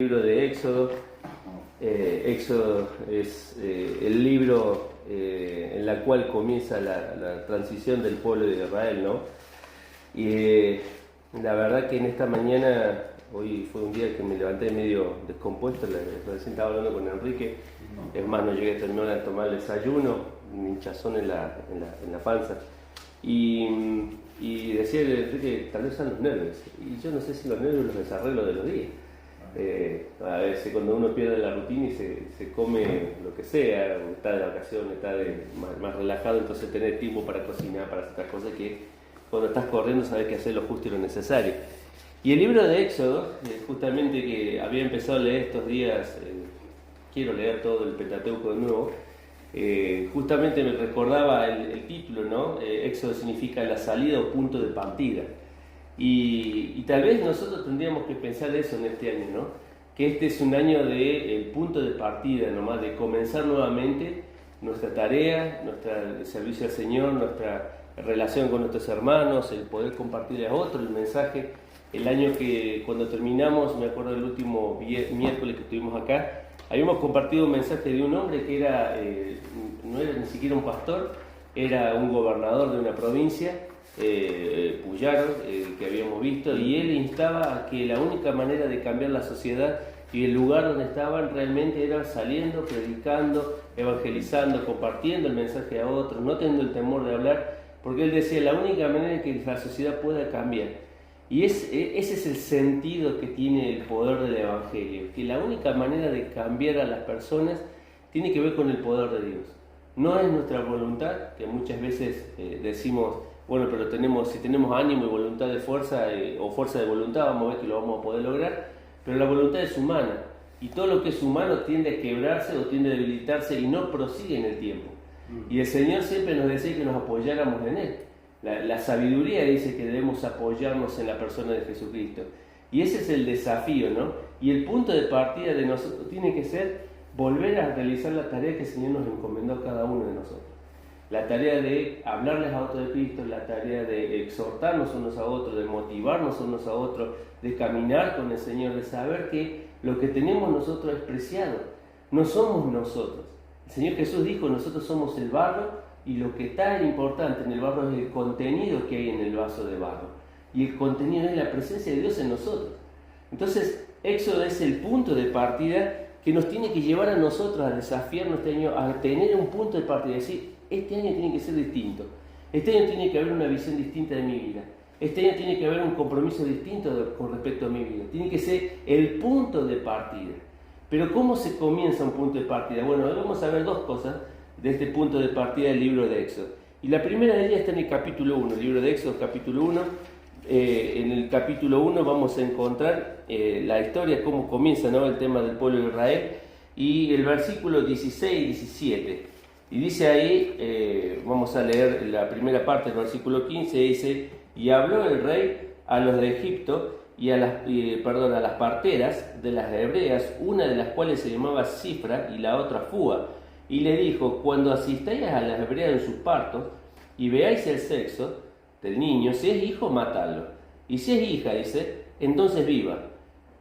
Libro de Éxodo. Éxodo es el libro en la cual comienza la transición del pueblo de Israel, ¿no? Y la verdad que en esta mañana, hoy fue un día que me levanté medio descompuesto, recién estaba hablando con Enrique, es más, no llegué a terminar de tomar el desayuno, un hinchazón en la panza. Y decía Enrique, tal vez son los nervios, y yo no sé si los nervios los desarreglo de los días. A veces cuando uno pierde la rutina y se come lo que sea, está de vacaciones, está más relajado, entonces tener tiempo para cocinar, para hacer otras cosas que cuando estás corriendo sabes que hacer lo justo y lo necesario. Y el libro de Éxodo, justamente que había empezado a leer estos días, quiero leer todo el Pentateuco de nuevo, justamente me recordaba el título, ¿no? Éxodo significa la salida o punto de partida. Y tal vez nosotros tendríamos que pensar eso en este año, ¿no? Que este es un año de punto de partida, nomás, de comenzar nuevamente nuestra tarea, nuestro servicio al Señor, nuestra relación con nuestros hermanos, el poder compartirle a otros el mensaje. El año que cuando terminamos, me acuerdo del último miércoles que estuvimos acá, habíamos compartido un mensaje de un hombre que era, no era ni siquiera un pastor, era un gobernador de una provincia, Puyaro, que habíamos visto, y él instaba a que la única manera de cambiar la sociedad y el lugar donde estaban realmente era saliendo, predicando, evangelizando, compartiendo el mensaje a otros, no teniendo el temor de hablar, porque él decía la única manera en que la sociedad pueda cambiar. Y ese es el sentido que tiene el poder del Evangelio, que la única manera de cambiar a las personas tiene que ver con el poder de Dios. No es nuestra voluntad, que muchas veces decimos, bueno, pero si tenemos ánimo y voluntad de fuerza o fuerza de voluntad, vamos a ver que lo vamos a poder lograr, pero la voluntad es humana y todo lo que es humano tiende a quebrarse o tiende a debilitarse y no prosigue en el tiempo. Y el Señor siempre nos decía que nos apoyáramos en Él. La sabiduría dice que debemos apoyarnos en la persona de Jesucristo. Y ese es el desafío, ¿no? Y el punto de partida de nosotros tiene que ser volver a realizar la tarea que el Señor nos encomendó a cada uno de nosotros. La tarea de hablarles a otros de Cristo, la tarea de exhortarnos unos a otros, de motivarnos unos a otros, de caminar con el Señor, de saber que lo que tenemos nosotros es preciado. No somos nosotros. El Señor Jesús dijo, nosotros somos el barro y lo que está importante en el barro es el contenido que hay en el vaso de barro. Y el contenido es la presencia de Dios en nosotros. Entonces, Éxodo es el punto de partida que nos tiene que llevar a nosotros a desafiarnos este año, a tener un punto de partida, decir, este año tiene que ser distinto, este año tiene que haber una visión distinta de mi vida, este año tiene que haber un compromiso distinto con respecto a mi vida, tiene que ser el punto de partida. Pero ¿cómo se comienza un punto de partida? Bueno, hoy vamos a ver dos cosas de este punto de partida del libro de Éxodo. Y la primera de ellas está en el capítulo 1, el libro de Éxodo, capítulo 1. En el capítulo 1 vamos a encontrar la historia, cómo comienza, ¿no?, el tema del pueblo de Israel, y el versículo 16 y 17. Y dice ahí, vamos a leer la primera parte del versículo 15, dice, y habló el rey a los de Egipto y a las parteras de las hebreas, una de las cuales se llamaba Cifra y la otra Fúa, y le dijo, cuando asistáis a las hebreas en sus partos y veáis el sexo del niño, si es hijo, matadlo, y si es hija, dice, entonces viva.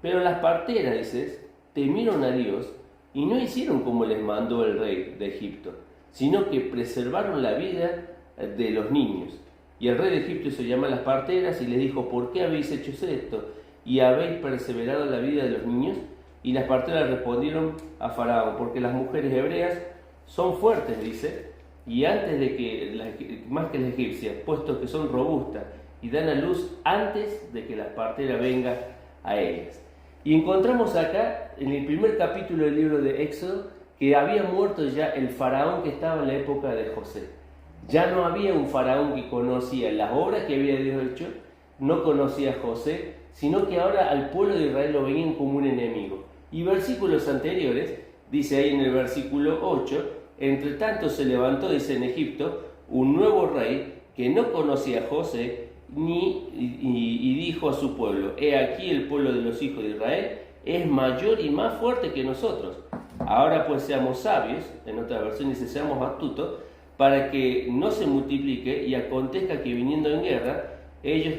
Pero las parteras, dice, temieron a Dios y no hicieron como les mandó el rey de Egipto, sino que preservaron la vida de los niños. Y el rey de Egipto se llama a las parteras y les dijo, ¿por qué habéis hecho esto? ¿Y habéis perseverado la vida de los niños? Y las parteras respondieron a Faraón, porque las mujeres hebreas son fuertes, dice, y antes de que, más que las egipcias, puesto que son robustas y dan a luz antes de que la partera venga a ellas. Y encontramos acá, en el primer capítulo del libro de Éxodo, que había muerto ya el faraón que estaba en la época de José. Ya no había un faraón que conocía las obras que había Dios hecho, no conocía a José, sino que ahora al pueblo de Israel lo veían como un enemigo. Y versículos anteriores, dice ahí en el versículo 8, entre tanto se levantó, dice, en Egipto, un nuevo rey que no conocía a José, y dijo a su pueblo, he aquí el pueblo de los hijos de Israel es mayor y más fuerte que nosotros. Ahora pues seamos sabios, en otra versión dice seamos astutos, para que no se multiplique y acontezca que viniendo en guerra, ellos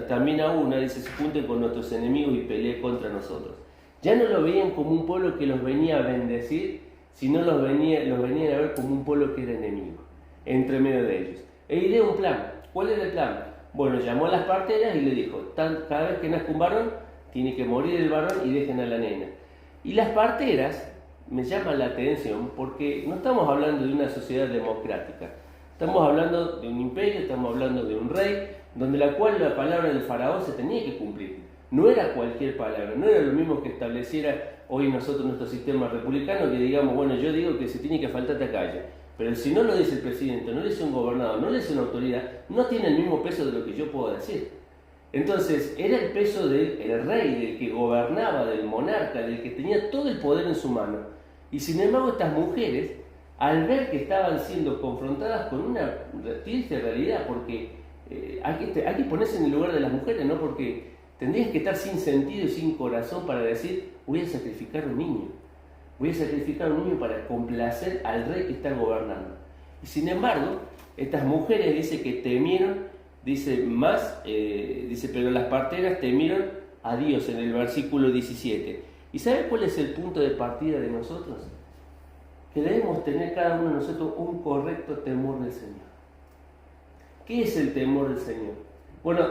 también a una, dice, se junten con nuestros enemigos y peleen contra nosotros. Ya no lo veían como un pueblo que los venía a bendecir, sino los venían a ver como un pueblo que era enemigo, entre medio de ellos. E ideó un plan. ¿Cuál era el plan? Bueno, llamó a las parteras y le dijo, cada vez que nazca un varón, tiene que morir el varón y dejen a la nena. Y las parteras me llaman la atención porque no estamos hablando de una sociedad democrática. Estamos hablando de un imperio, estamos hablando de un rey, donde la palabra del faraón se tenía que cumplir. No era cualquier palabra, no era lo mismo que estableciera hoy nosotros nuestro sistema republicano, que digamos, bueno, yo digo que se tiene que faltar a calle, pero si no lo dice el presidente, no lo dice un gobernador, no lo dice una autoridad, no tiene el mismo peso de lo que yo puedo decir. Entonces, era el peso del rey, del que gobernaba, del monarca, del que tenía todo el poder en su mano. Y sin embargo, estas mujeres, al ver que estaban siendo confrontadas con una triste realidad, porque hay que ponerse en el lugar de las mujeres, ¿no? Porque tendrías que estar sin sentido y sin corazón para decir, voy a sacrificar a un niño. Voy a sacrificar a un niño para complacer al rey que está gobernando. Y sin embargo, estas mujeres dice que temieron, dice, pero las parteras temieron a Dios en el versículo 17. ¿Y sabe cuál es el punto de partida de nosotros? Que debemos tener cada uno de nosotros un correcto temor del Señor. ¿Qué es el temor del Señor? Bueno,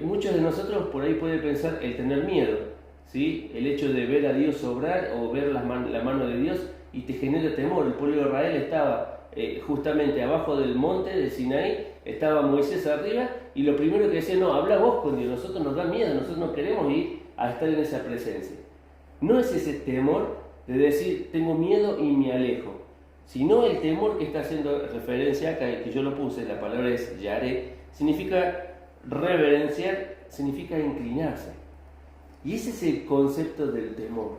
muchos de nosotros por ahí pueden pensar el tener miedo, ¿sí? El hecho de ver a Dios obrar o ver la mano de Dios y te genera temor. El pueblo de Israel estaba justamente abajo del monte de Sinaí, estaba Moisés arriba y lo primero que decía, no, habla vos con Dios, nosotros nos da miedo, nosotros no queremos ir a estar en esa presencia. No es ese temor de decir, tengo miedo y me alejo, sino el temor que está haciendo referencia acá, que yo lo puse, la palabra es yaré, significa reverenciar, significa inclinarse. Y ese es el concepto del temor.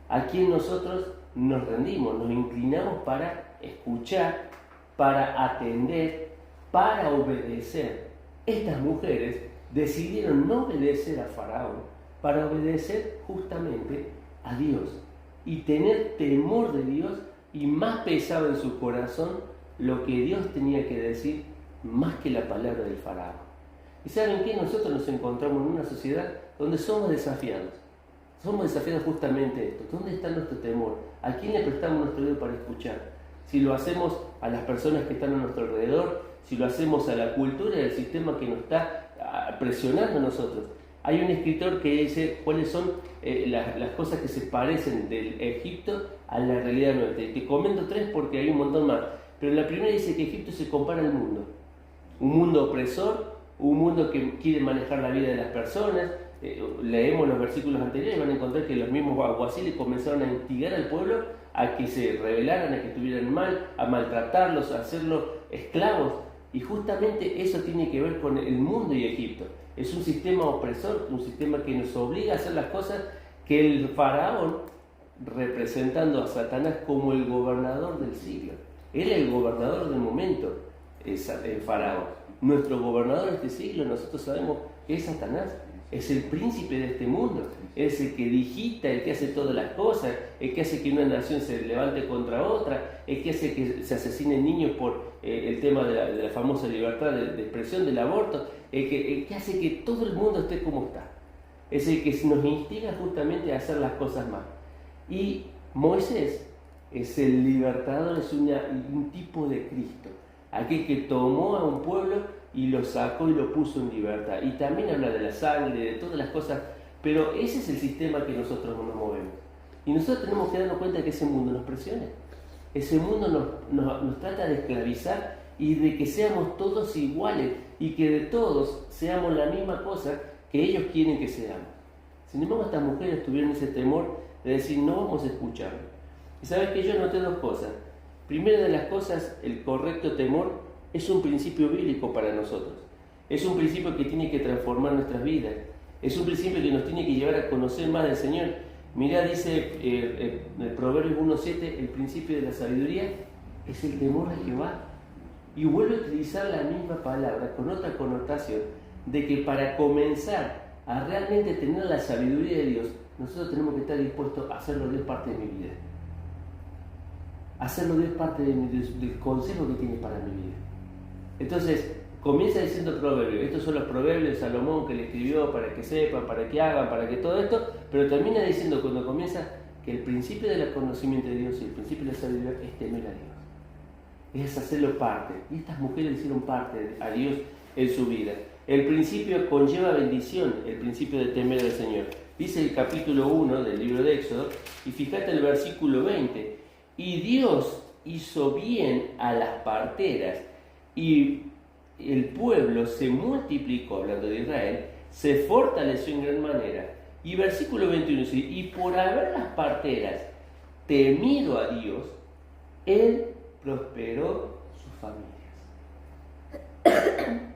Aquí nosotros nos rendimos, nos inclinamos para escuchar, para atender, para obedecer. Estas mujeres decidieron no obedecer a Faraón, para obedecer justamente a Dios y tener temor de Dios, y más pesado en su corazón lo que Dios tenía que decir más que la palabra del Faraón. ¿Y saben qué? Nosotros nos encontramos en una sociedad donde somos desafiados. Somos desafiados justamente esto. ¿Dónde está nuestro temor? ¿A quién le prestamos nuestro oído para escuchar? Si lo hacemos a las personas que están a nuestro alrededor, si lo hacemos a la cultura y al sistema que nos está presionando a nosotros. Hay un escritor que dice cuáles son las cosas que se parecen del Egipto a la realidad nuestra. Y te comento tres porque hay un montón más. Pero la primera dice que Egipto se compara al mundo. Un mundo opresor, un mundo que quiere manejar la vida de las personas. Leemos los versículos anteriores y van a encontrar que los mismos alguaciles comenzaron a instigar al pueblo a que se rebelaran, a que estuvieran mal, a maltratarlos, a hacerlos esclavos. Y justamente eso tiene que ver con el mundo y Egipto. Es un sistema opresor, un sistema que nos obliga a hacer las cosas que el faraón, representando a Satanás como el gobernador del siglo. Él es el gobernador del momento, es el faraón. Nuestro gobernador de este siglo, nosotros sabemos que es Satanás. Es el príncipe de este mundo, es el que digita, el que hace todas las cosas, el que hace que una nación se levante contra otra, el que hace que se asesinen niños por el tema de la famosa libertad de expresión, del aborto, el que hace que todo el mundo esté como está. Es el que nos instiga justamente a hacer las cosas mal. Y Moisés es el libertador, es un tipo de Cristo, aquel que tomó a un pueblo y lo sacó y lo puso en libertad. Y también habla de la sangre, de todas las cosas, pero ese es el sistema que nosotros nos movemos. Y nosotros tenemos que darnos cuenta que ese mundo nos presiona. Ese mundo nos trata de esclavizar y de que seamos todos iguales y que de todos seamos la misma cosa que ellos quieren que seamos. Sin embargo, estas mujeres tuvieron ese temor de decir, no vamos a escucharlo. Y sabes que yo noté dos cosas. Primera de las cosas, el correcto temor es un principio bíblico para nosotros. Es un principio que tiene que transformar nuestras vidas. Es un principio que nos tiene que llevar a conocer más del Señor. Mirá, dice el Proverbios 1:7, el principio de la sabiduría es el temor a Jehová. Y vuelve a utilizar la misma palabra con otra connotación, de que para comenzar a realmente tener la sabiduría de Dios, nosotros tenemos que estar dispuestos a hacerlo Dios parte de mi vida. Hacerlo Dios parte del consejo que tiene para mi vida. Entonces, comienza diciendo proverbios. Estos son los proverbios de Salomón que le escribió para que sepan, para que hagan, para que todo esto. pero termina diciendo cuando comienza que el principio del conocimiento de Dios y el principio de la sabiduría es temer a Dios, es hacerlo parte. Y estas mujeres hicieron parte a Dios en su vida. El principio conlleva bendición, el principio de temer al Señor. Dice el capítulo 1 del libro de Éxodo, y fíjate el versículo 20, y Dios hizo bien a las parteras, y el pueblo se multiplicó, hablando de Israel, se fortaleció en gran manera. Y versículo 21 dice, y por haber las parteras temido a Dios, Él prosperó sus familias.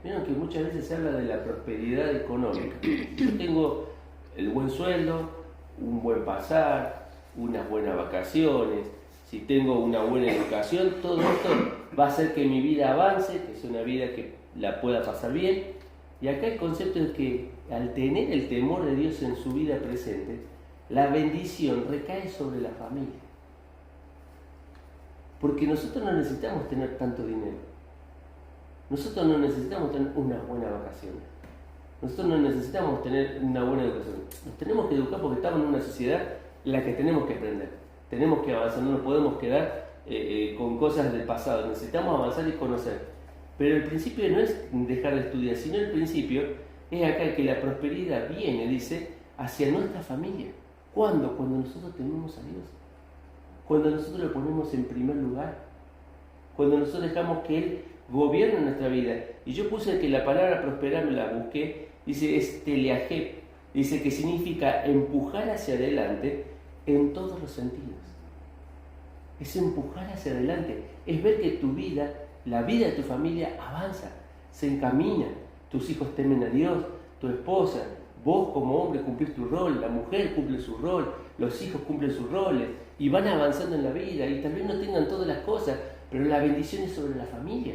Vieron que muchas veces se habla de la prosperidad económica. Yo tengo el buen sueldo, un buen pasar, unas buenas vacaciones, si tengo una buena educación, todo esto va a hacer que mi vida avance, que sea una vida que la pueda pasar bien. Y acá el concepto es que al tener el temor de Dios en su vida presente, la bendición recae sobre la familia. Porque nosotros no necesitamos tener tanto dinero. Nosotros no necesitamos tener unas buenas vacaciones. Nosotros no necesitamos tener una buena educación. Nos tenemos que educar porque estamos en una sociedad en la que tenemos que aprender. Tenemos que avanzar, no nos podemos quedar con cosas del pasado. Necesitamos avanzar y conocer. Pero el principio no es dejar de estudiar, sino el principio es acá que la prosperidad viene, dice, hacia nuestra familia. ¿Cuándo? Cuando nosotros tememos a Dios. Cuando nosotros lo ponemos en primer lugar. Cuando nosotros dejamos que Él gobierne nuestra vida. Y yo puse que la palabra prosperar, me la busqué, dice es teleajep, dice que significa empujar hacia adelante en todos los sentidos. Es empujar hacia adelante, es ver que tu vida, la vida de tu familia avanza, se encamina, tus hijos temen a Dios, tu esposa, vos como hombre cumplís tu rol, la mujer cumple su rol, los hijos cumplen sus roles y van avanzando en la vida y tal vez no tengan todas las cosas, pero la bendición es sobre la familia.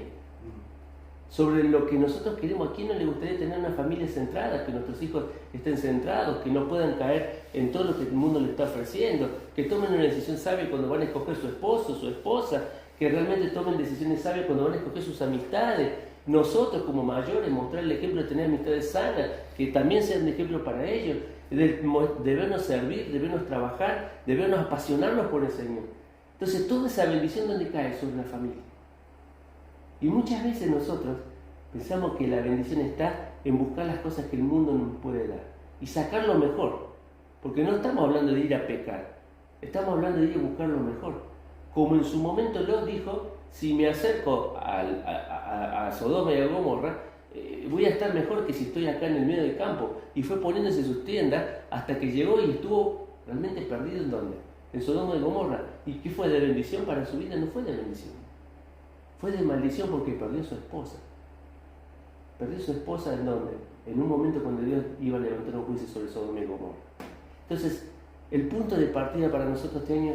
Sobre lo que nosotros queremos. ¿A quién no le gustaría tener una familia centrada? Que nuestros hijos estén centrados, que no puedan caer en todo lo que el mundo les está ofreciendo, que tomen una decisión sabia cuando van a escoger su esposo, su esposa, que realmente tomen decisiones sabias cuando van a escoger sus amistades. Nosotros como mayores mostrar el ejemplo de tener amistades sanas, que también sean de ejemplo para ellos, de vernos servir, de vernos trabajar, de vernos apasionarnos por el Señor. Entonces toda esa bendición, ¿dónde cae? Sobre la familia. Y muchas veces nosotros pensamos que la bendición está en buscar las cosas que el mundo nos puede dar y sacar lo mejor, porque no estamos hablando de ir a pecar, estamos hablando de ir a buscar lo mejor. Como en su momento Lot dijo, si me acerco a Sodoma y a Gomorra, voy a estar mejor que si estoy acá en el medio del campo. Y fue poniéndose sus tiendas hasta que llegó y estuvo realmente perdido ¿en dónde? En Sodoma y Gomorra. ¿Y qué fue de bendición para su vida? No fue de bendición. Fue de maldición porque perdió a su esposa. Perdió a su esposa ¿en dónde? En un momento cuando Dios iba a levantar un juicio sobre Sodoma y Gomorra. Entonces, el punto de partida para nosotros este año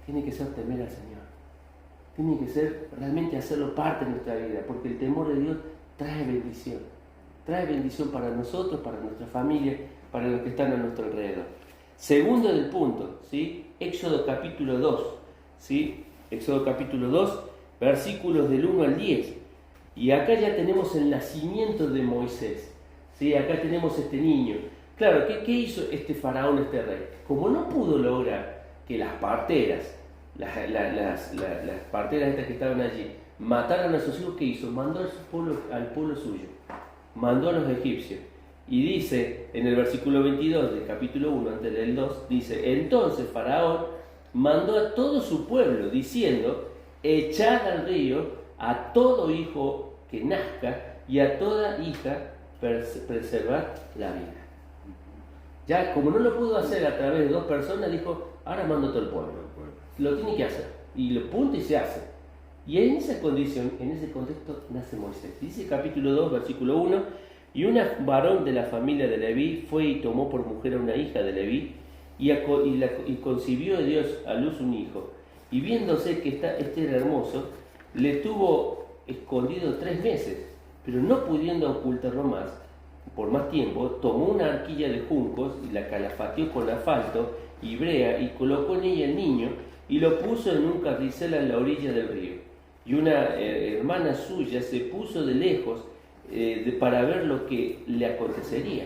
tiene que ser temer al Señor. Tiene que ser realmente hacerlo parte de nuestra vida, porque el temor de Dios trae bendición. Trae bendición para nosotros, para nuestra familia, para los que están a nuestro alrededor. Segundo del punto, ¿sí? Éxodo capítulo 2, ¿sí? Éxodo capítulo 2, versículos del 1 al 10. Y acá ya tenemos el nacimiento de Moisés, ¿sí? Acá tenemos este niño. Claro, ¿qué hizo este faraón, este rey? Como no pudo lograr que las parteras, las parteras estas que estaban allí, mataran a sus hijos, ¿qué hizo? Mandó al pueblo suyo, mandó a los egipcios. Y dice en el versículo 22 del capítulo 1, antes del 2, dice, entonces Faraón mandó a todo su pueblo, diciendo, echad al río a todo hijo que nazca y a toda hija preservar la vida. Ya, como no lo pudo hacer a través de dos personas, dijo, ahora mando a todo el pueblo. Lo tiene que hacer. Y lo punto y se hace. Y en esa condición, en ese contexto, nace Moisés. Dice capítulo 2, versículo 1, y un varón de la familia de Leví fue y tomó por mujer a una hija de Leví y concibió de Dios a luz un hijo. Y viéndose que este era hermoso, le tuvo escondido 3 meses, pero no pudiendo ocultarlo más, por más tiempo, tomó una arquilla de juncos y la calafateó con asfalto y brea y colocó en ella el niño y lo puso en un carrizal a la orilla del río. Y una hermana suya se puso de lejos para ver lo que le acontecería.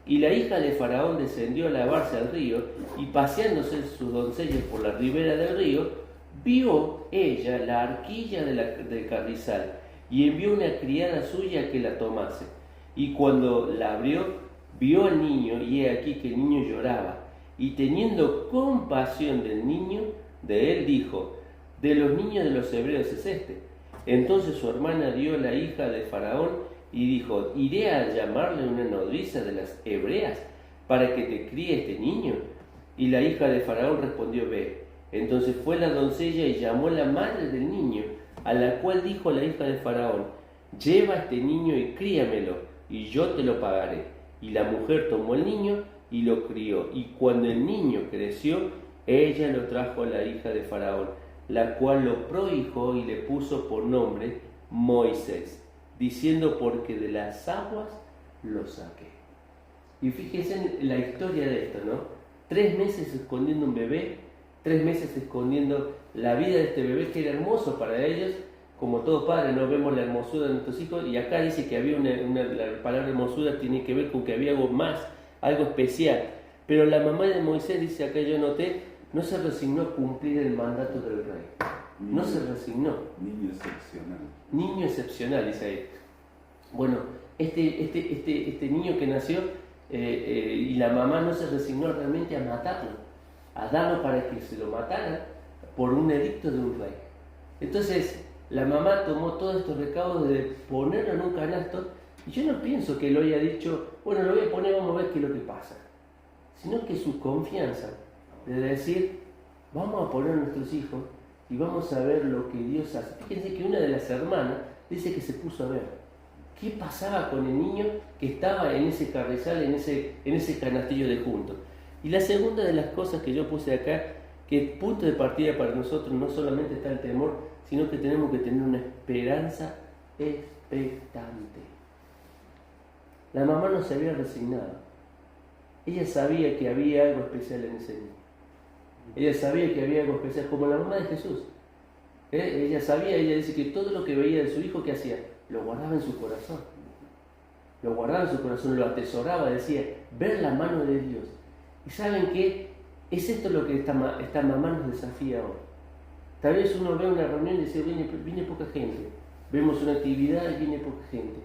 Y la hija de Faraón descendió a lavarse al río, y paseándose sus doncellas por la ribera del río, vio ella la arquilla del carrizal, y envió una criada suya a que la tomase. Y cuando la abrió, vio al niño, y he aquí que el niño lloraba. Y teniendo compasión del niño, de él dijo: de los niños de los hebreos es este. Entonces su hermana dio a la hija de Faraón y dijo: iré a llamarle una nodriza de las hebreas para que te críe este niño. Y la hija de Faraón respondió: ve. Entonces fue la doncella y llamó a la madre del niño, a la cual dijo la hija de Faraón: lleva a este niño y críamelo, y yo te lo pagaré. Y la mujer tomó el niño y lo crió. Y cuando el niño creció, ella lo trajo a la hija de Faraón, la cual lo prohijó y le puso por nombre Moisés, diciendo: porque de las aguas lo saqué. Y fíjense en la historia de esto, ¿no? 3 meses escondiendo un bebé, 3 meses escondiendo la vida de este bebé, que era hermoso para ellos. Como todo padre, no vemos la hermosura de nuestros hijos, y acá dice que había la palabra hermosura tiene que ver con que había algo más, algo especial. Pero la mamá de Moisés, dice acá, yo noté, no se resignó a cumplir el mandato del rey. No se resignó. Niño excepcional. Niño excepcional, dice ahí. Bueno, este niño que nació, y la mamá no se resignó realmente a matarlo, a darlo para que se lo mataran por un edicto de un rey. Entonces, la mamá tomó todos estos recaudos de ponerlo en un canasto, y yo no pienso que lo haya dicho, bueno, lo voy a poner, vamos a ver qué es lo que pasa, sino que su confianza de decir: vamos a poner a nuestros hijos y vamos a ver lo que Dios hace. Fíjense que una de las hermanas dice que se puso a ver qué pasaba con el niño que estaba en ese carrizal, en ese canastillo de juntos. Y la segunda de las cosas que yo puse acá, que punto de partida para nosotros no solamente está el temor, sino que tenemos que tener una esperanza expectante. La mamá no se había resignado. Ella sabía que había algo especial en ese niño. Ella sabía que había algo especial, como la mamá de Jesús. Ella sabía, ella dice que todo lo que veía de su hijo, ¿qué hacía? Lo guardaba en su corazón. Lo guardaba en su corazón, lo atesoraba, decía: ver la mano de Dios. ¿Y saben qué? Es esto lo que esta mamá nos desafía ahora. Tal vez uno ve una reunión y dice: viene poca gente. Vemos una actividad y viene poca gente.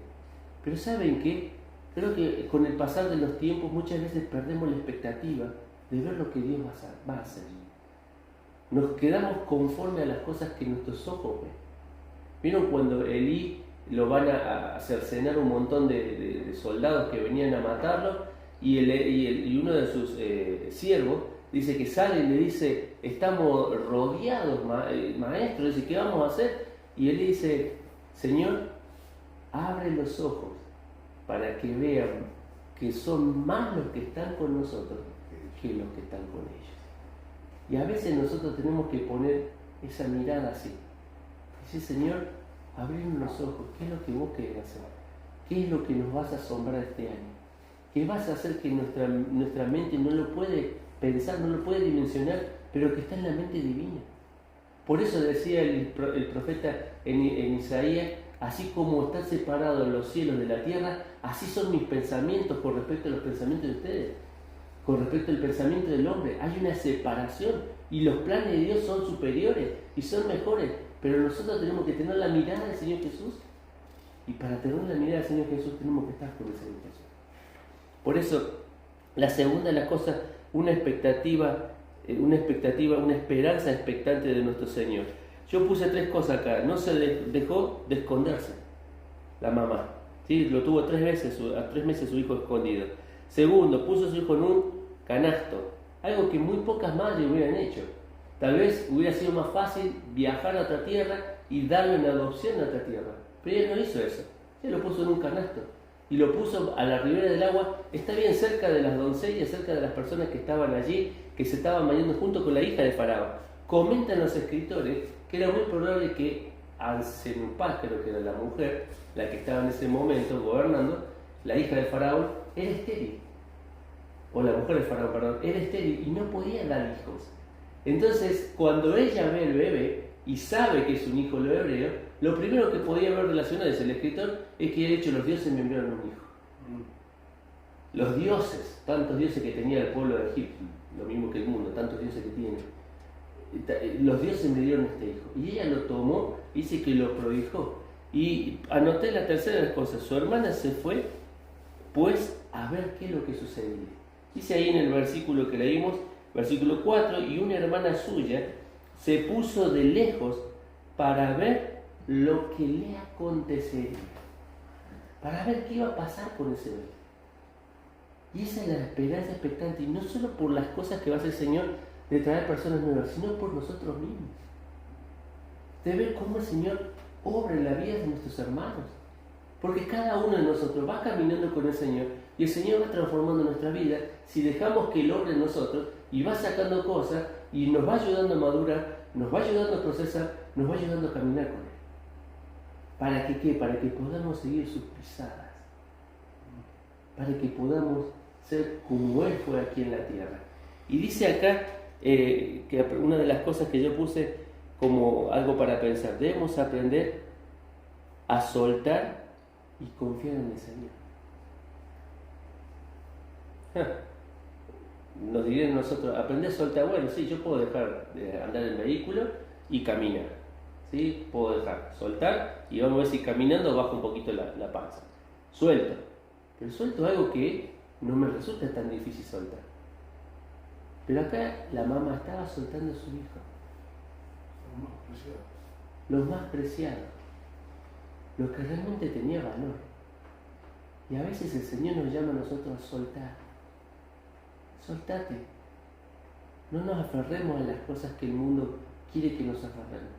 Pero ¿saben qué? Creo que con el pasar de los tiempos muchas veces perdemos la expectativa de ver lo que Dios va a hacer. Nos quedamos conforme a las cosas que nuestros ojos ven. ¿Vieron cuando Elí lo van a cercenar un montón de soldados que venían a matarlo? Y uno de sus siervos dice que sale y le dice: estamos rodeados, maestro, dice: ¿qué vamos a hacer? Y él dice: Señor, abre los ojos para que vean que son más los que están con nosotros que los que están con ellos. Y a veces nosotros tenemos que poner esa mirada así. Dice: Señor, abrirnos los ojos. ¿Qué es lo que vos querés hacer? ¿Qué es lo que nos vas a asombrar este año? ¿Qué vas a hacer que nuestra mente no lo puede pensar, no lo puede dimensionar, pero que está en la mente divina? Por eso decía el profeta en Isaías: así como están separados los cielos de la tierra, así son mis pensamientos con respecto a los pensamientos de ustedes. Con respecto al pensamiento del hombre, hay una separación, y los planes de Dios son superiores y son mejores, pero nosotros tenemos que tener la mirada del Señor Jesús, y para tener la mirada del Señor Jesús tenemos que estar con el Señor Jesús. Por eso, la segunda de las cosas, una expectativa, una esperanza expectante de nuestro Señor. Yo puse 3 cosas acá. No se dejó de esconderse la mamá, ¿sí? Lo tuvo 3 veces, a 3 meses su hijo escondido. Segundo, puso a su hijo en un canasto, algo que muy pocas madres hubieran hecho. Tal vez hubiera sido más fácil viajar a otra tierra y darle una adopción a otra tierra, pero ella no hizo eso. Ella lo puso en un canasto y lo puso a la ribera del agua. Está bien cerca de las doncellas, cerca de las personas que estaban allí, que se estaban bañando junto con la hija de Faraón. Comentan los escritores que era muy probable que Ansenupá, creo que era la mujer, la que estaba en ese momento gobernando, la hija de Faraón, era estéril. O la mujer de Faraón, perdón, era estéril y no podía dar hijos. Entonces, cuando ella ve el bebé y sabe que es un hijo hebreo, lo primero que podía haber relacionado, es el escritor, es que de hecho los dioses me enviaron un hijo. los dioses, tantos dioses que tenía el pueblo de Egipto, lo mismo que el mundo, tantos dioses que tiene. Los dioses me dieron este hijo. Y ella lo tomó, dice que lo prohijó. Y anoté la tercera de las cosas. Su hermana se fue, pues, a ver qué es lo que sucedía. Dice ahí en el versículo que leímos, versículo 4, y una hermana suya se puso de lejos para ver lo que le acontecería. Para ver qué iba a pasar con ese bebé. Y esa es la esperanza expectante, y no solo por las cosas que va a hacer el Señor de traer personas nuevas, sino por nosotros mismos. De ver cómo el Señor obra en la vida de nuestros hermanos. Porque cada uno de nosotros va caminando con el Señor y el Señor va transformando nuestra vida si dejamos que Él obre en nosotros y va sacando cosas y nos va ayudando a madurar, nos va ayudando a procesar, nos va ayudando a caminar con Él. ¿Para que qué? Para que podamos seguir sus pisadas. Para que podamos ser como Él fue aquí en la tierra. Y dice acá que una de las cosas que yo puse como algo para pensar, debemos aprender a soltar y confiar en el Señor. Nos dirán nosotros, aprender a soltar, bueno, sí, yo puedo dejar de andar en vehículo y caminar, ¿sí? Puedo dejar, soltar y vamos a ver si caminando bajo un poquito la panza. Suelto, pero suelto algo que no me resulta tan difícil soltar. Pero acá la mamá estaba soltando a su hijo. Los más preciados, los que realmente tenía valor. Y a veces el Señor nos llama a nosotros a soltar. Soltate. No nos aferremos a las cosas que el mundo quiere que nos aferremos.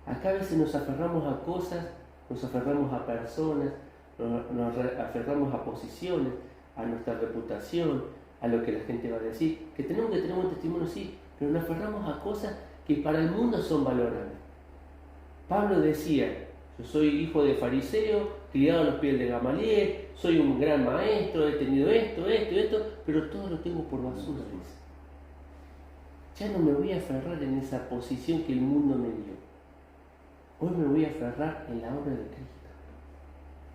Acá a veces nos aferramos a cosas, nos aferramos a personas, nos aferramos a posiciones, a nuestra reputación, a lo que la gente va a decir. Que tenemos que tener un testimonio, sí, pero nos aferramos a cosas que para el mundo son valorables. Pablo decía, yo soy hijo de fariseo, criado a los pies de Gamaliel, soy un gran maestro, he tenido esto, pero todo lo tengo por basura, dice. Ya no me voy a aferrar en esa posición que el mundo me dio. Hoy me voy a aferrar en la obra de Cristo.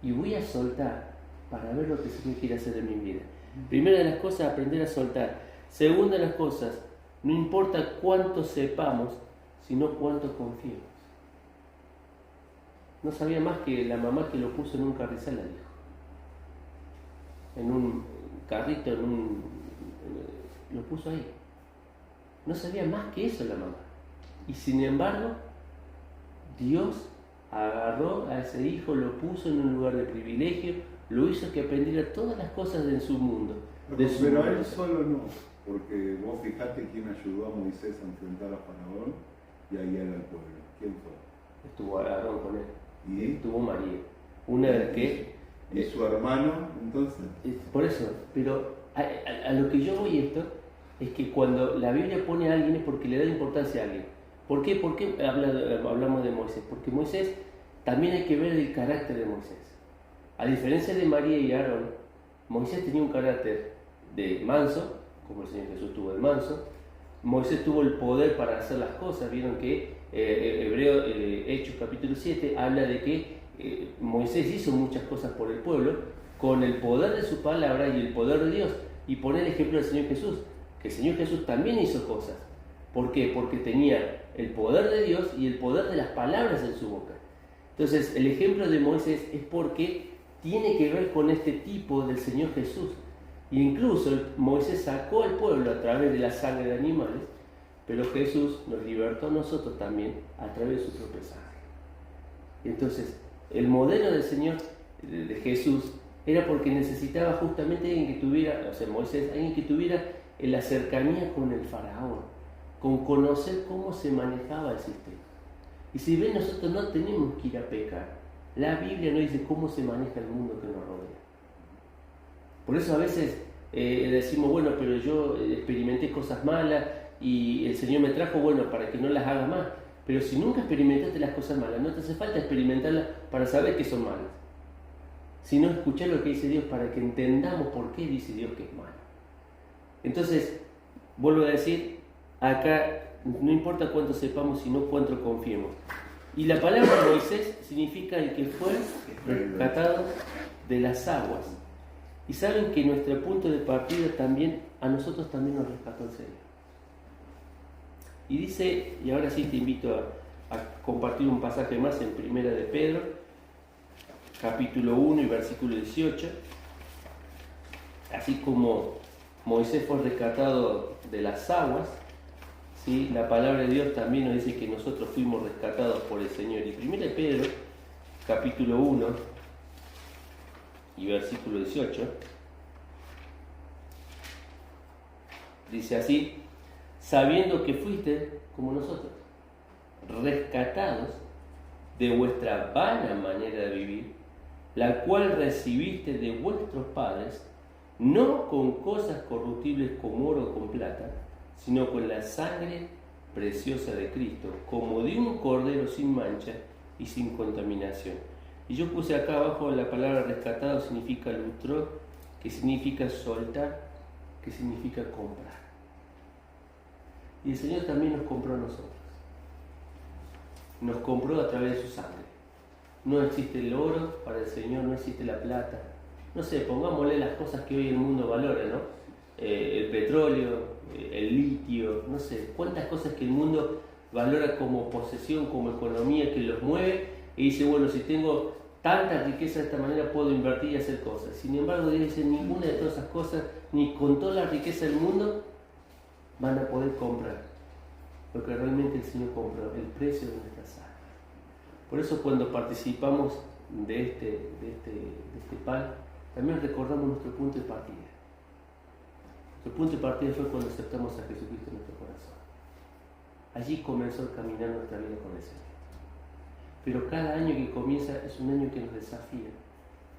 Y voy a soltar para ver lo que el Señor quiere hacer en mi vida. Primera de las cosas, aprender a soltar. Segunda de las cosas, no importa cuánto sepamos, sino cuánto confiemos. No sabía más que la mamá que lo puso en un carrizal, la dijo. En un carrito, lo puso ahí. No sabía más que eso la mamá. Y sin embargo, Dios agarró a ese hijo, lo puso en un lugar de privilegio, lo hizo que aprendiera todas las cosas de su mundo. Pero a él solo no, porque vos fijate quién ayudó a Moisés a enfrentar a Faraón y a guiar al pueblo. ¿Quién fue? Estuvo Aarón con él. ¿Y? Estuvo María. Una de las que... ¿Y su hermano entonces? Por eso, pero a lo que yo voy esto es que cuando la Biblia pone a alguien es porque le da importancia a alguien. ¿Por qué? ¿Por qué hablamos de Moisés? Porque Moisés, también hay que ver el carácter de Moisés. A diferencia de María y Aarón, Moisés tenía un carácter de manso, como el Señor Jesús tuvo de manso. Moisés tuvo el poder para hacer las cosas. Vieron que Hechos capítulo 7 habla de que Moisés hizo muchas cosas por el pueblo con el poder de su palabra y el poder de Dios. Y pone el ejemplo del Señor Jesús, que el Señor Jesús también hizo cosas. ¿Por qué? Porque tenía el poder de Dios y el poder de las palabras en su boca. Entonces, el ejemplo de Moisés es porque tiene que ver con este tipo del Señor Jesús. Y incluso Moisés sacó al pueblo a través de la sangre de animales, pero Jesús nos libertó a nosotros también a través de su propia sangre. Entonces, el modelo del Señor, de Jesús, era porque necesitaba justamente alguien que tuviera, o sea, Moisés, alguien que tuviera la cercanía con el faraón, con conocer cómo se manejaba el sistema. Y si ven, nosotros no tenemos que ir a pecar. La Biblia nos dice cómo se maneja el mundo que nos rodea. Por eso a veces decimos, bueno, pero yo experimenté cosas malas y el Señor me trajo, bueno, para que no las haga más. Pero si nunca experimentaste las cosas malas, no te hace falta experimentarlas para saber que son malas, sino escuchar lo que dice Dios para que entendamos por qué dice Dios que es malo. Entonces, vuelvo a decir, acá no importa cuánto sepamos, sino cuánto confiemos. Y la palabra Moisés significa el que fue rescatado de las aguas. Y saben que nuestro punto de partida también, a nosotros también nos rescató el Señor. Y dice, y ahora sí te invito a compartir un pasaje más en Primera de Pedro, capítulo 1 y versículo 18. Así como Moisés fue rescatado de las aguas, ¿sí? La palabra de Dios también nos dice que nosotros fuimos rescatados por el Señor. Y Primera de Pedro, capítulo 1 y versículo 18, dice así: sabiendo que fuiste, como nosotros, rescatados de vuestra vana manera de vivir, la cual recibiste de vuestros padres, no con cosas corruptibles como oro o con plata, sino con la sangre preciosa de Cristo, como de un cordero sin mancha y sin contaminación. Y yo puse acá abajo la palabra rescatado, significa lutró, que significa soltar, que significa comprar. Y el Señor también nos compró a nosotros. Nos compró a través de su sangre. No existe el oro para el Señor, no existe la plata. No sé, pongámosle las cosas que hoy el mundo valora, ¿no? El petróleo, el litio, no sé, cuántas cosas que el mundo valora como posesión, como economía, que los mueve y dice, bueno, si tengo tanta riqueza de esta manera puedo invertir y hacer cosas. Sin embargo, Dios dice, ninguna de todas esas cosas, ni con toda la riqueza del mundo, van a poder comprar lo que realmente el Señor compró, el precio de nuestras almas. Por eso cuando participamos de este pan, también recordamos nuestro punto de partida. Nuestro punto de partida fue cuando aceptamos a Jesucristo en nuestro corazón. Allí comenzó a caminar nuestra vida con el Señor. Pero cada año que comienza es un año que nos desafía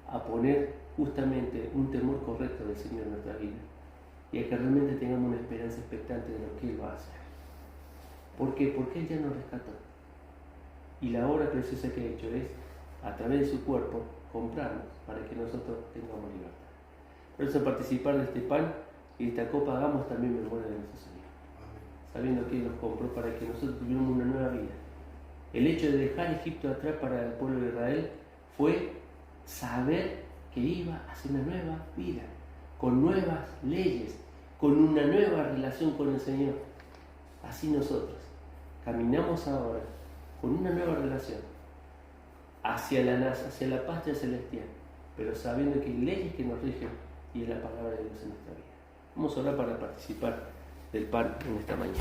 a poner justamente un temor correcto del Señor en nuestra vida y a que realmente tengamos una esperanza expectante de lo que Él va a hacer. ¿Por qué? Porque Él ya nos rescató. Y la obra preciosa que ha hecho es, a través de su cuerpo, comprarnos para que nosotros tengamos libertad. Por eso, participar de este pan y de esta copa, hagamos también memoria de nuestro Señor. Sabiendo que Él nos compró para que nosotros tuviéramos una nueva vida. El hecho de dejar Egipto atrás para el pueblo de Israel fue saber que iba hacia una nueva vida, con nuevas leyes, con una nueva relación con el Señor. Así nosotros caminamos ahora con una nueva relación hacia la patria celestial, pero sabiendo que hay leyes que nos rigen y es la palabra de Dios en nuestra vida. Vamos a orar para participar del pan en esta mañana.